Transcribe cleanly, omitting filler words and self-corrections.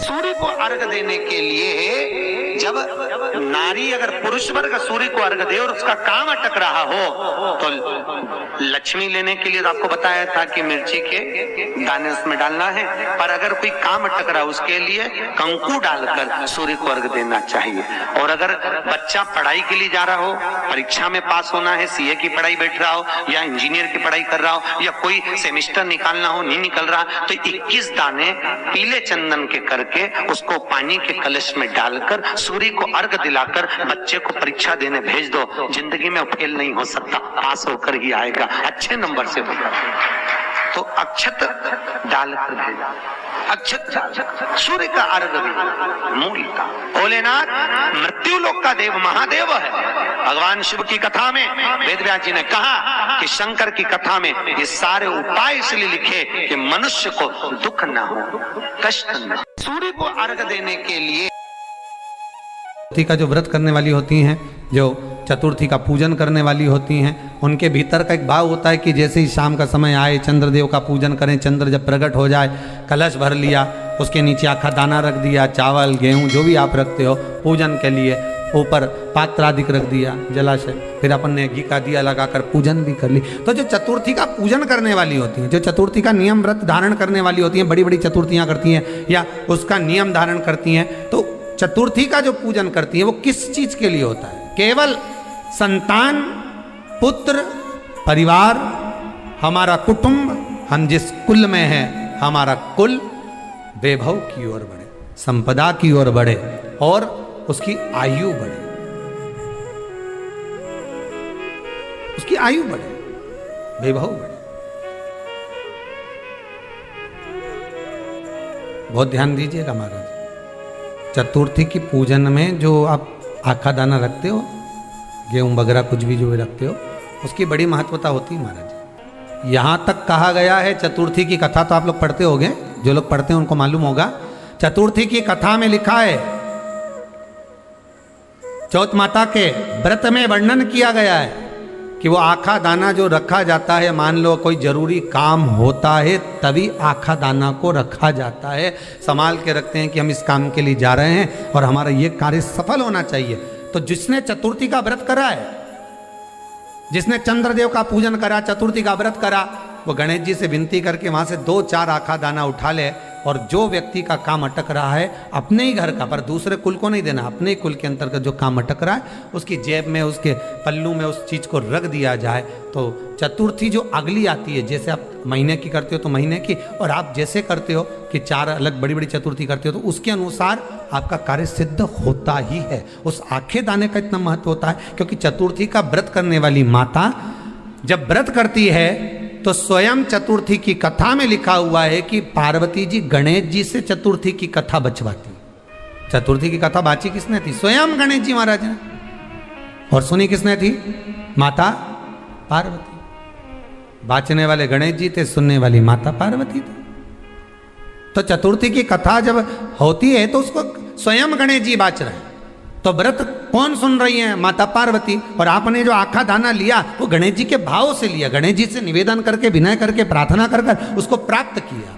सूर्य को अर्घ देने के लिए जब नारी अगर पुरुष वर्ग सूर्य को अर्घ दे और उसका काम अटक रहा हो तो लक्ष्मी लेने के लिए तो आपको बताया था कि मिर्ची के दाने उसमें डालना है, पर अगर कोई काम अटक रहा उसके लिए कंकु डालकर सूर्य को अर्घ देना चाहिए। और अगर बच्चा पढ़ाई के लिए जा रहा हो, परीक्षा में पास होना है, सीए की पढ़ाई बैठ रहा हो या इंजीनियर की पढ़ाई कर रहा हो या कोई सेमेस्टर निकालना हो, नहीं निकल रहा, तो 21 दाने पीले चंदन के करके उसको पानी के कलश में डालकर सूर्य को अर्घ दिलाकर बच्चे को परीक्षा देने भेज दो। जिंदगी में फेल नहीं हो सकता, पास होकर ही आएगा, अच्छे नंबर से होगा। तो अक्षत डालकर भेजा, अक्षत सूर्य का अर्घ मूल का। भोलेनाथ मृत्यु लोक का देव महादेव है। भगवान शिव की कथा में वेदव्यास जी ने कहा कि शंकर की कथा में ये सारे उपाय इसलिए लिखे कि मनुष्य को दुख ना हो, कष्ट न हो। सूर्य को अर्घ देने के लिए चतुर्थी का जो व्रत करने वाली होती हैं, जो चतुर्थी का पूजन करने वाली होती हैं, उनके भीतर का एक भाव होता है कि जैसे ही शाम का समय आए चंद्रदेव का पूजन करें, चंद्र जब प्रकट हो जाए, कलश भर लिया, उसके नीचे आखा दाना रख दिया, चावल गेहूं जो भी आप रखते हो पूजन के लिए, ऊपर पात्र आदि रख दिया जलाशय, फिर अपन ने घी का दिया लगाकर पूजन भी कर ली। तो जो चतुर्थी का पूजन करने वाली होती हैं, जो चतुर्थी का नियम व्रत धारण करने वाली होती हैं, बड़ी बड़ी चतुर्थियां करती हैं या उसका नियम धारण करती हैं, तो चतुर्थी का जो पूजन करती है वो किस चीज के लिए होता है? केवल संतान, पुत्र, परिवार, हमारा कुटुंब, हम जिस कुल में हैं, हमारा कुल वैभव की ओर बढ़े, संपदा की ओर बढ़े और उसकी आयु बढ़े, उसकी आयु बढ़े, वैभव बढ़े। बहुत ध्यान दीजिएगा महाराज, चतुर्थी की पूजन में जो आप आखा दाना रखते हो, गेहूं वगैरह कुछ भी जो भी रखते हो, उसकी बड़ी महत्वता होती है महाराज। यहाँ तक कहा गया है, चतुर्थी की कथा तो आप लोग पढ़ते होंगे, जो लोग पढ़ते हैं उनको मालूम होगा, चतुर्थी की कथा में लिखा है, चौथ माता के व्रत में वर्णन किया गया है कि वो आखा दाना जो रखा जाता है, मान लो कोई जरूरी काम होता है तभी आखा दाना को रखा जाता है, संभाल के रखते हैं कि हम इस काम के लिए जा रहे हैं और हमारा ये कार्य सफल होना चाहिए। तो जिसने चतुर्थी का व्रत करा है, जिसने चंद्रदेव का पूजन करा, चतुर्थी का व्रत करा, वो गणेश जी से विनती करके वहां से 2-4 आखा दाना उठा ले और जो व्यक्ति का काम अटक रहा है अपने ही घर का, पर दूसरे कुल को नहीं देना, अपने ही कुल के अंतर्गत जो काम अटक रहा है उसकी जेब में, उसके पल्लू में उस चीज को रख दिया जाए। तो चतुर्थी जो अगली आती है, जैसे आप महीने की करते हो तो महीने की, और आप जैसे करते हो कि 4 अलग बड़ी बड़ी चतुर्थी करते हो तो उसके अनुसार आपका कार्य सिद्ध होता ही है। उस आखे दाने का इतना महत्व होता है क्योंकि चतुर्थी का व्रत करने वाली माता जब व्रत करती है तो स्वयं चतुर्थी की कथा में लिखा हुआ है कि पार्वती जी गणेश जी से चतुर्थी की कथा बचवाती। चतुर्थी की कथा बाची किसने थी? स्वयं गणेश जी महाराज ने। और सुनी किसने थी? माता पार्वती। बाचने वाले गणेश जी थे, सुनने वाली माता पार्वती थी। तो चतुर्थी की कथा जब होती है तो उसको स्वयं गणेश जी बाच रहे हैं, तो व्रत कौन सुन रही है? माता पार्वती। और आपने जो आखा दाना लिया वो गणेश जी के भाव से लिया, गणेश जी से निवेदन करके, विनय करके, प्रार्थना कर उसको प्राप्त किया।